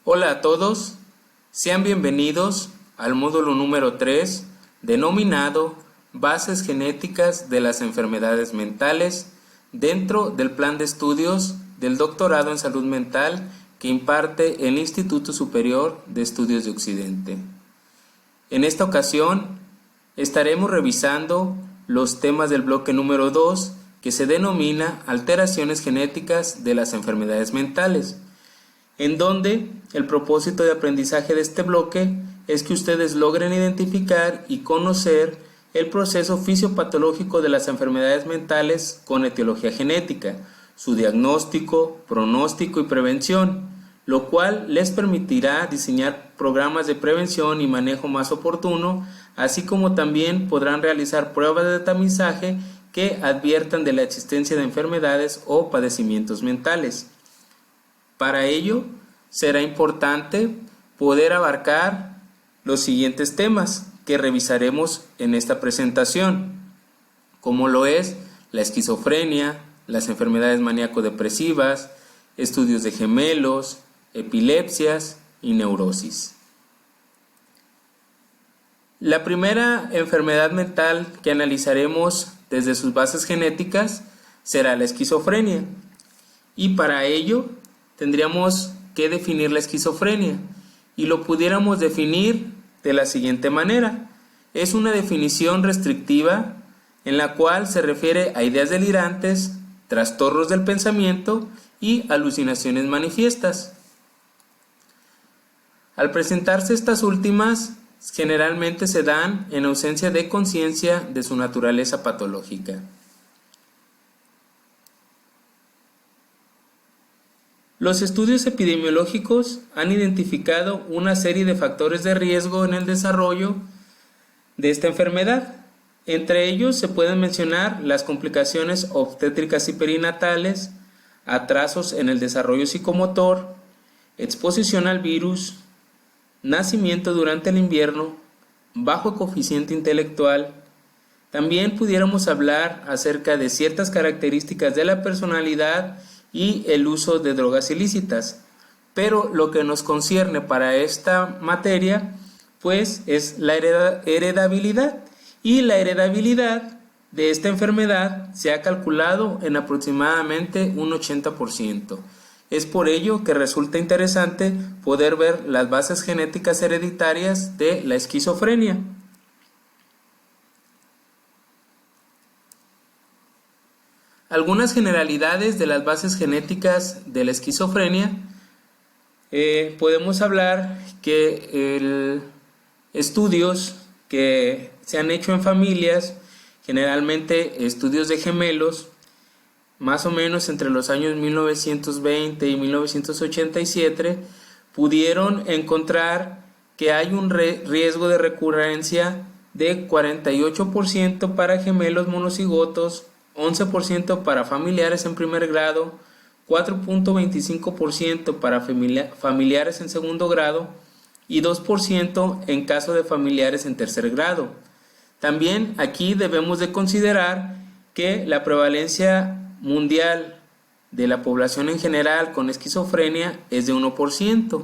Hola a todos, sean bienvenidos al módulo número 3 denominado Bases genéticas de las enfermedades mentales dentro del plan de estudios del doctorado en salud mental que imparte el Instituto Superior de Estudios de Occidente. En esta ocasión estaremos revisando los temas del bloque número 2 que se denomina alteraciones genéticas de las enfermedades mentales, en donde el propósito de aprendizaje de este bloque es que ustedes logren identificar y conocer el proceso fisiopatológico de las enfermedades mentales con etiología genética, su diagnóstico, pronóstico y prevención, lo cual les permitirá diseñar programas de prevención y manejo más oportuno, así como también podrán realizar pruebas de tamizaje que adviertan de la existencia de enfermedades o padecimientos mentales. Para ello, será importante poder abarcar los siguientes temas que revisaremos en esta presentación, como lo es la esquizofrenia, las enfermedades maníaco-depresivas, estudios de gemelos, epilepsias y neurosis. La primera enfermedad mental que analizaremos desde sus bases genéticas será la esquizofrenia, y para ello tendríamos que definir la esquizofrenia y lo pudiéramos definir de la siguiente manera. Es una definición restrictiva en la cual se refiere a ideas delirantes, trastornos del pensamiento y alucinaciones manifiestas. Al presentarse estas últimas, generalmente se dan en ausencia de conciencia de su naturaleza patológica. Los estudios epidemiológicos han identificado una serie de factores de riesgo en el desarrollo de esta enfermedad. Entre ellos se pueden mencionar las complicaciones obstétricas y perinatales, atrasos en el desarrollo psicomotor, exposición al virus, nacimiento durante el invierno, bajo coeficiente intelectual. También pudiéramos hablar acerca de ciertas características de la personalidad y el uso de drogas ilícitas, pero lo que nos concierne para esta materia pues es la heredabilidad, y la heredabilidad de esta enfermedad se ha calculado en aproximadamente un 80%. Es por ello que resulta interesante poder ver las bases genéticas hereditarias de la esquizofrenia. Algunas generalidades de las bases genéticas de la esquizofrenia. Podemos hablar que estudios que se han hecho en familias, generalmente estudios de gemelos, más o menos entre los años 1920 y 1987, pudieron encontrar que hay un riesgo de recurrencia de 48% para gemelos monocigotos, 11% para familiares en primer grado, 4.25% para familiares en segundo grado y 2% en caso de familiares en tercer grado. También aquí debemos de considerar que la prevalencia mundial de la población en general con esquizofrenia es de 1%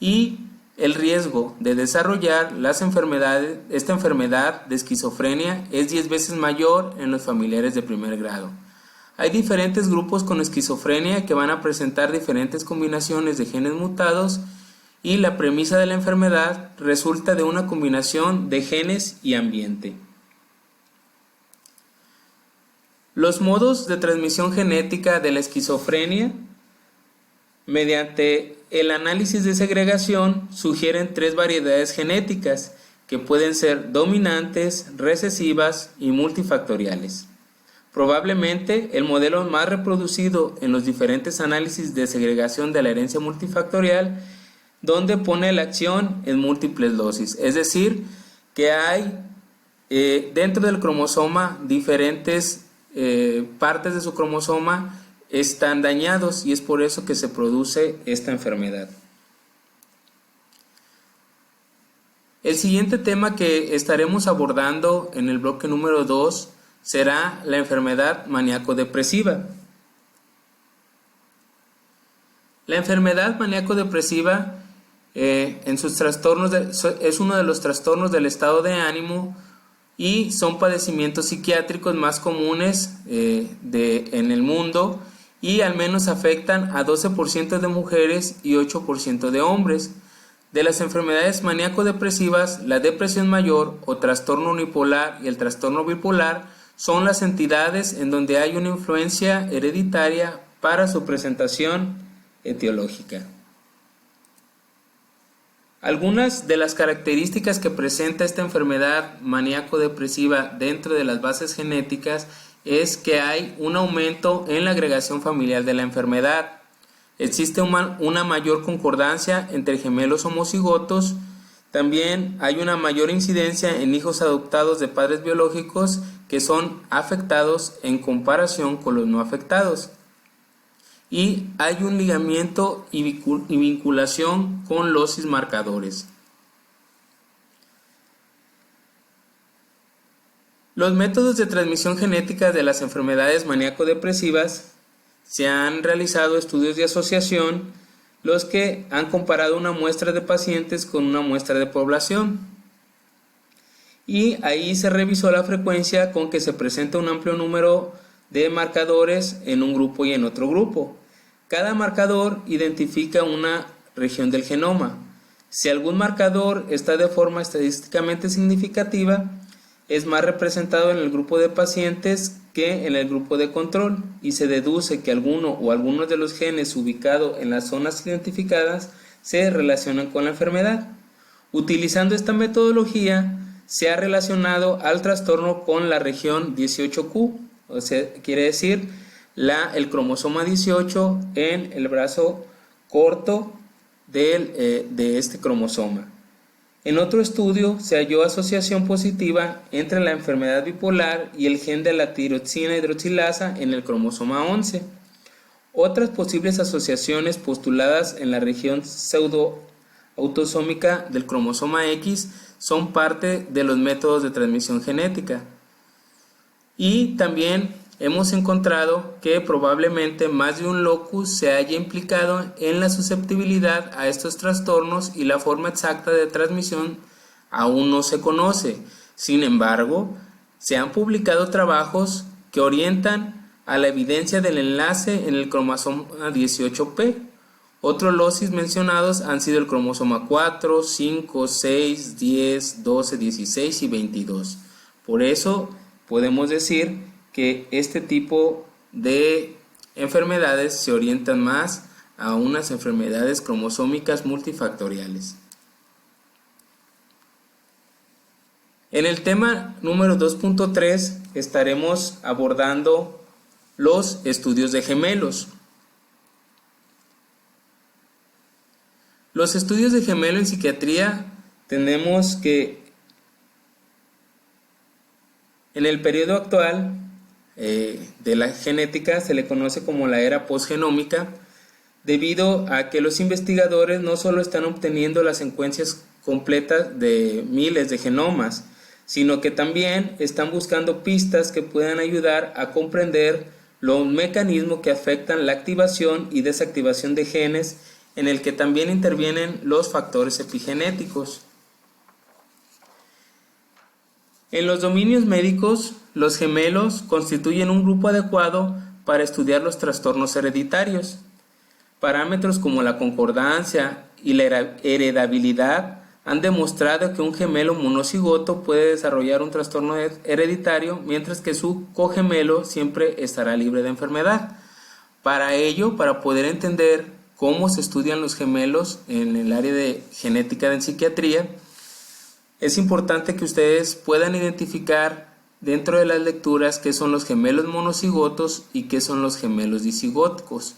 y el riesgo de desarrollar esta enfermedad de esquizofrenia es 10 veces mayor en los familiares de primer grado. Hay diferentes grupos con esquizofrenia que van a presentar diferentes combinaciones de genes mutados y la premisa de la enfermedad resulta de una combinación de genes y ambiente. Los modos de transmisión genética de la esquizofrenia mediante el análisis de segregación sugieren 3 variedades genéticas que pueden ser dominantes, recesivas y multifactoriales. Probablemente el modelo más reproducido en los diferentes análisis de segregación de la herencia multifactorial, donde pone la acción en múltiples dosis, es decir, que hay dentro del cromosoma diferentes partes de su cromosoma están dañados y es por eso que se produce esta enfermedad. El siguiente tema que estaremos abordando en el bloque número 2 será la enfermedad maníaco-depresiva. La enfermedad maníaco-depresiva en sus trastornos es uno de los trastornos del estado de ánimo y son padecimientos psiquiátricos más comunes en el mundo y al menos afectan a 12% de mujeres y 8% de hombres. De las enfermedades maníaco-depresivas, la depresión mayor o trastorno unipolar y el trastorno bipolar son las entidades en donde hay una influencia hereditaria para su presentación etiológica. Algunas de las características que presenta esta enfermedad maníaco-depresiva dentro de las bases genéticas es que hay un aumento en la agregación familiar de la enfermedad. Existe una mayor concordancia entre gemelos homocigotos. También hay una mayor incidencia en hijos adoptados de padres biológicos que son afectados en comparación con los no afectados. Y hay un ligamiento y vinculación con los cismarcadores. Los métodos de transmisión genética de las enfermedades maníaco-depresivas se han realizado estudios de asociación, los que han comparado una muestra de pacientes con una muestra de población. Y ahí se revisó la frecuencia con que se presenta un amplio número de marcadores en un grupo y en otro grupo. Cada marcador identifica una región del genoma. Si algún marcador está de forma estadísticamente significativa, es más representado en el grupo de pacientes que en el grupo de control y se deduce que alguno o algunos de los genes ubicados en las zonas identificadas se relacionan con la enfermedad. Utilizando esta metodología, se ha relacionado al trastorno con la región 18Q, o sea, quiere decir el cromosoma 18 en el brazo corto de este cromosoma. En otro estudio se halló asociación positiva entre la enfermedad bipolar y el gen de la tiroxina hidroxilasa en el cromosoma 11. Otras posibles asociaciones postuladas en la región pseudoautosómica del cromosoma X son parte de los métodos de transmisión genética. Y también hemos encontrado que probablemente más de un locus se haya implicado en la susceptibilidad a estos trastornos y la forma exacta de transmisión aún no se conoce. Sin embargo, se han publicado trabajos que orientan a la evidencia del enlace en el cromosoma 18P. Otros locis mencionados han sido el cromosoma 4, 5, 6, 10, 12, 16 y 22. Por eso podemos decir que este tipo de enfermedades se orientan más a unas enfermedades cromosómicas multifactoriales. En el tema número 2.3 estaremos abordando los estudios de gemelos. Los estudios de gemelo en psiquiatría tenemos que en el periodo actual de la genética se le conoce como la era postgenómica, debido a que los investigadores no solo están obteniendo las secuencias completas de miles de genomas, sino que también están buscando pistas que puedan ayudar a comprender los mecanismos que afectan la activación y desactivación de genes, en el que también intervienen los factores epigenéticos. En los dominios médicos, los gemelos constituyen un grupo adecuado para estudiar los trastornos hereditarios. Parámetros como la concordancia y la heredabilidad han demostrado que un gemelo monocigoto puede desarrollar un trastorno hereditario, mientras que su cogemelo siempre estará libre de enfermedad. Para ello, para poder entender cómo se estudian los gemelos en el área de genética de psiquiatría, es importante que ustedes puedan identificar dentro de las lecturas qué son los gemelos monocigotos y qué son los gemelos disigóticos.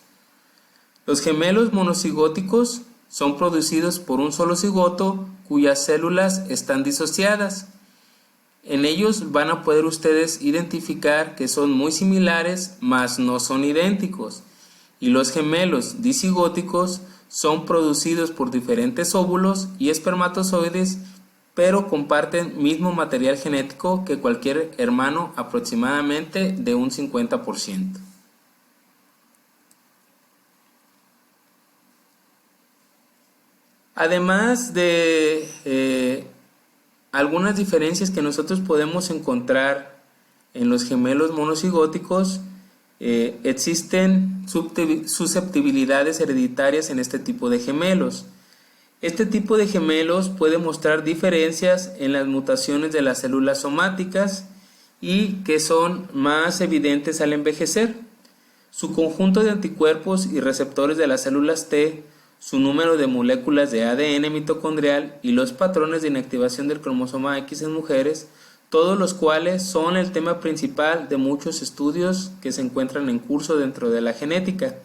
Los gemelos monocigóticos son producidos por un solo cigoto cuyas células están disociadas. En ellos van a poder ustedes identificar que son muy similares, mas no son idénticos. Y los gemelos disigóticos son producidos por diferentes óvulos y espermatozoides, pero comparten mismo material genético que cualquier hermano, aproximadamente de un 50%. Además de algunas diferencias que nosotros podemos encontrar en los gemelos monocigóticos, existen susceptibilidades hereditarias en este tipo de gemelos. Este tipo de gemelos puede mostrar diferencias en las mutaciones de las células somáticas y que son más evidentes al envejecer. Su conjunto de anticuerpos y receptores de las células T, su número de moléculas de ADN mitocondrial y los patrones de inactivación del cromosoma X en mujeres, todos los cuales son el tema principal de muchos estudios que se encuentran en curso dentro de la genética.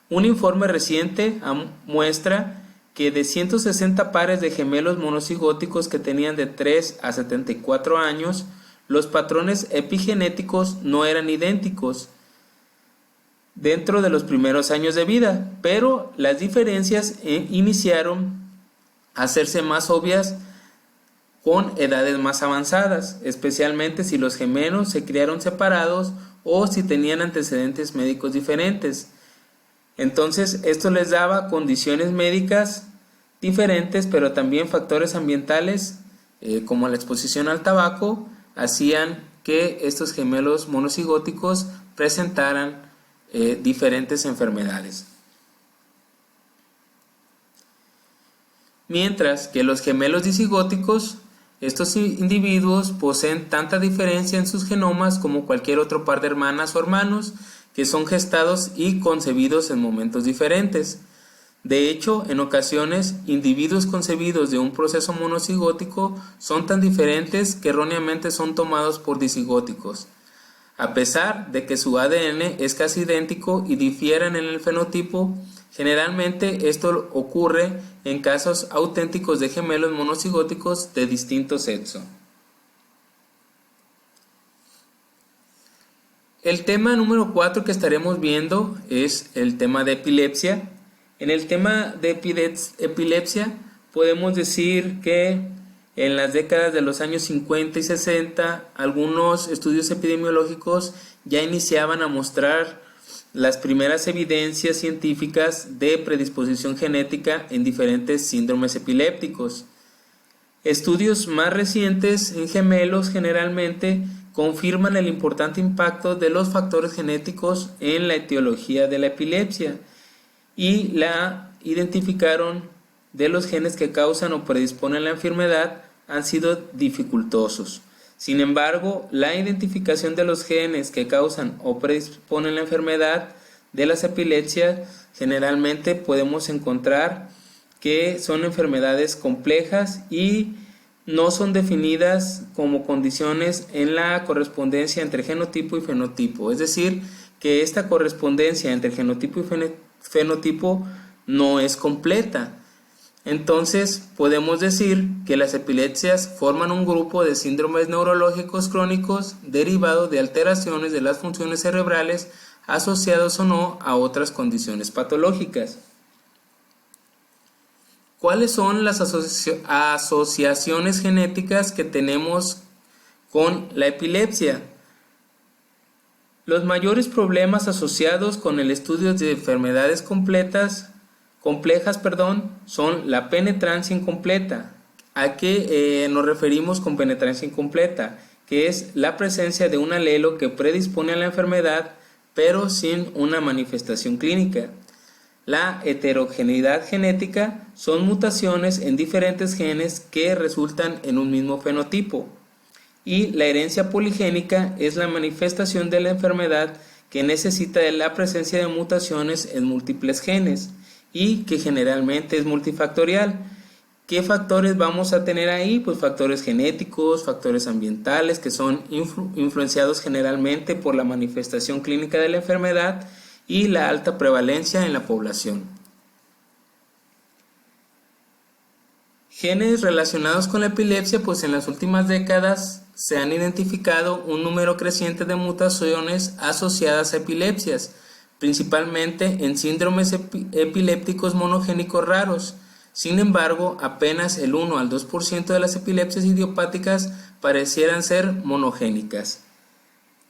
Un informe reciente muestra que de 160 pares de gemelos monocigóticos que tenían de 3 a 74 años, los patrones epigenéticos no eran idénticos dentro de los primeros años de vida, pero las diferencias iniciaron a hacerse más obvias con edades más avanzadas, especialmente si los gemelos se criaron separados o si tenían antecedentes médicos diferentes. Entonces, esto les daba condiciones médicas diferentes, pero también factores ambientales, como la exposición al tabaco, hacían que estos gemelos monocigóticos presentaran diferentes enfermedades. Mientras que los gemelos disigóticos, estos individuos poseen tanta diferencia en sus genomas como cualquier otro par de hermanas o hermanos que son gestados y concebidos en momentos diferentes. De hecho, en ocasiones, individuos concebidos de un proceso monocigótico son tan diferentes que erróneamente son tomados por disigóticos, a pesar de que su ADN es casi idéntico y difieren en el fenotipo. Generalmente esto ocurre en casos auténticos de gemelos monocigóticos de distinto sexo. El tema número 4 que estaremos viendo es el tema de epilepsia. En el tema de epilepsia podemos decir que en las décadas de los años 50 y 60 algunos estudios epidemiológicos ya iniciaban a mostrar las primeras evidencias científicas de predisposición genética en diferentes síndromes epilépticos. Estudios más recientes en gemelos generalmente confirman el importante impacto de los factores genéticos en la etiología de la epilepsia y la identificaron de los genes que causan o predisponen la enfermedad han sido dificultosos. Sin embargo, la identificación de los genes que causan o predisponen la enfermedad de las epilepsias generalmente podemos encontrar que son enfermedades complejas y no son definidas como condiciones en la correspondencia entre genotipo y fenotipo. Es decir, que esta correspondencia entre genotipo y fenotipo no es completa. Entonces, podemos decir que las epilepsias forman un grupo de síndromes neurológicos crónicos derivados de alteraciones de las funciones cerebrales asociados o no a otras condiciones patológicas. ¿Cuáles son las asociaciones genéticas que tenemos con la epilepsia? Los mayores problemas asociados con el estudio de enfermedades complejas, son la penetrancia incompleta. ¿A qué nos referimos con penetrancia incompleta? Que es la presencia de un alelo que predispone a la enfermedad, pero sin una manifestación clínica. La heterogeneidad genética son mutaciones en diferentes genes que resultan en un mismo fenotipo. Y la herencia poligénica es la manifestación de la enfermedad que necesita de la presencia de mutaciones en múltiples genes y que generalmente es multifactorial. ¿Qué factores vamos a tener ahí? Pues factores genéticos, factores ambientales que son influenciados generalmente por la manifestación clínica de la enfermedad y la alta prevalencia en la población. Genes relacionados con la epilepsia, pues en las últimas décadas se han identificado un número creciente de mutaciones asociadas a epilepsias, principalmente en síndromes epilépticos monogénicos raros. Sin embargo, apenas el 1 al 2% de las epilepsias idiopáticas parecieran ser monogénicas.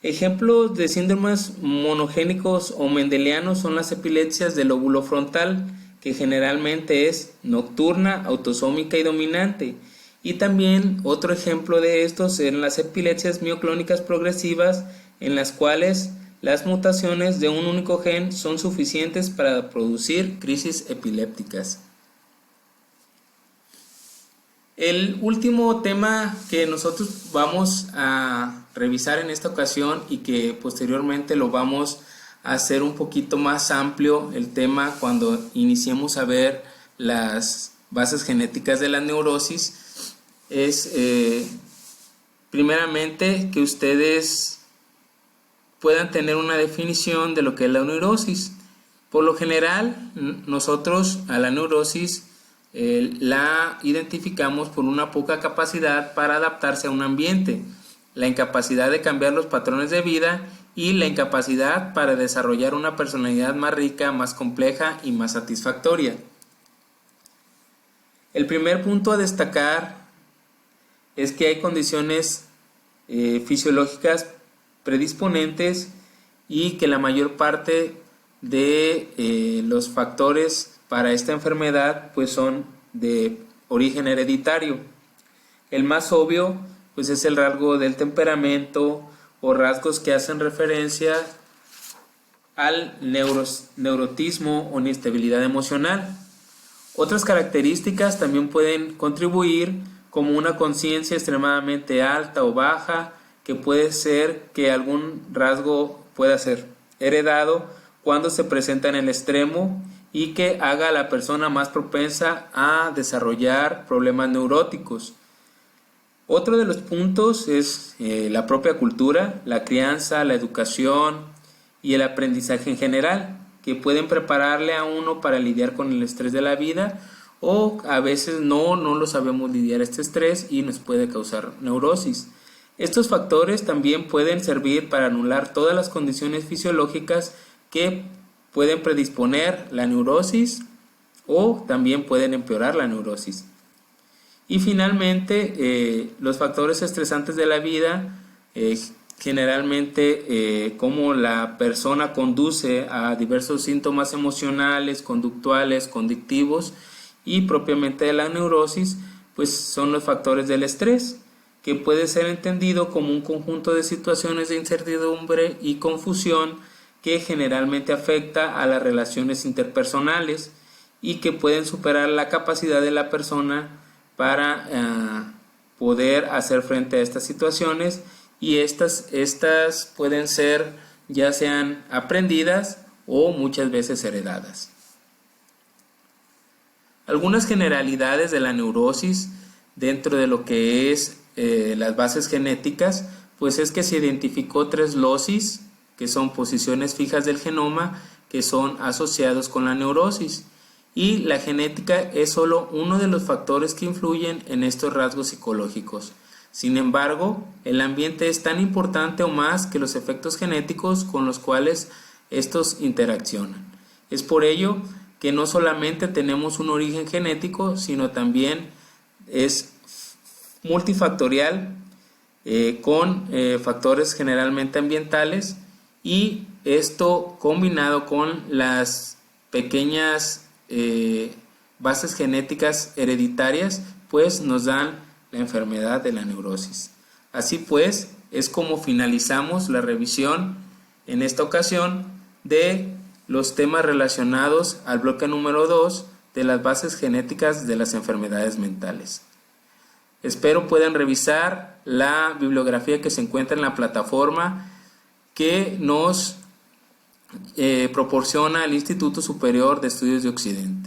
Ejemplos de síndromes monogénicos o mendelianos son las epilepsias del lóbulo frontal, que generalmente es nocturna, autosómica y dominante. Y también otro ejemplo de estos eran las epilepsias mioclónicas progresivas, en las cuales las mutaciones de un único gen son suficientes para producir crisis epilépticas. El último tema que nosotros vamos a revisar en esta ocasión y que posteriormente lo vamos a hacer un poquito más amplio el tema cuando iniciemos a ver las bases genéticas de la neurosis es primeramente que ustedes puedan tener una definición de lo que es la neurosis. Por lo general, nosotros a la neurosis la identificamos por una poca capacidad para adaptarse a un ambiente, la incapacidad de cambiar los patrones de vida y la incapacidad para desarrollar una personalidad más rica, más compleja y más satisfactoria. El primer punto a destacar es que hay condiciones fisiológicas predisponentes y que la mayor parte de los factores para esta enfermedad pues son de origen hereditario. El más obvio pues es el rasgo del temperamento o rasgos que hacen referencia al neurotismo o inestabilidad emocional. Otras características también pueden contribuir, como una conciencia extremadamente alta o baja, que puede ser que algún rasgo pueda ser heredado cuando se presenta en el extremo y que haga a la persona más propensa a desarrollar problemas neuróticos. Otro de los puntos es la propia cultura, la crianza, la educación y el aprendizaje en general, que pueden prepararle a uno para lidiar con el estrés de la vida, o a veces no lo sabemos lidiar este estrés y nos puede causar neurosis. Estos factores también pueden servir para anular todas las condiciones fisiológicas que pueden predisponer la neurosis o también pueden empeorar la neurosis. Y finalmente, los factores estresantes de la vida, generalmente cómo la persona conduce a diversos síntomas emocionales, conductuales, conductivos y propiamente de la neurosis, pues son los factores del estrés, que puede ser entendido como un conjunto de situaciones de incertidumbre y confusión que generalmente afecta a las relaciones interpersonales y que pueden superar la capacidad de la persona para poder hacer frente a estas situaciones, y estas pueden ser ya sean aprendidas o muchas veces heredadas. Algunas generalidades de la neurosis dentro de lo que es las bases genéticas, pues es que se identificó 3 locis, que son posiciones fijas del genoma, que son asociados con la neurosis, y la genética es solo uno de los factores que influyen en estos rasgos psicológicos. Sin embargo, el ambiente es tan importante o más que los efectos genéticos con los cuales estos interaccionan. Es por ello que no solamente tenemos un origen genético, sino también es multifactorial con factores generalmente ambientales, y esto combinado con las pequeñas bases genéticas hereditarias pues nos dan la enfermedad de la neurosis. Así pues, es como finalizamos la revisión en esta ocasión de los temas relacionados al bloque número 2 de las bases genéticas de las enfermedades mentales. Espero puedan revisar la bibliografía que se encuentra en la plataforma que nos proporciona el Instituto Superior de Estudios de Occidente.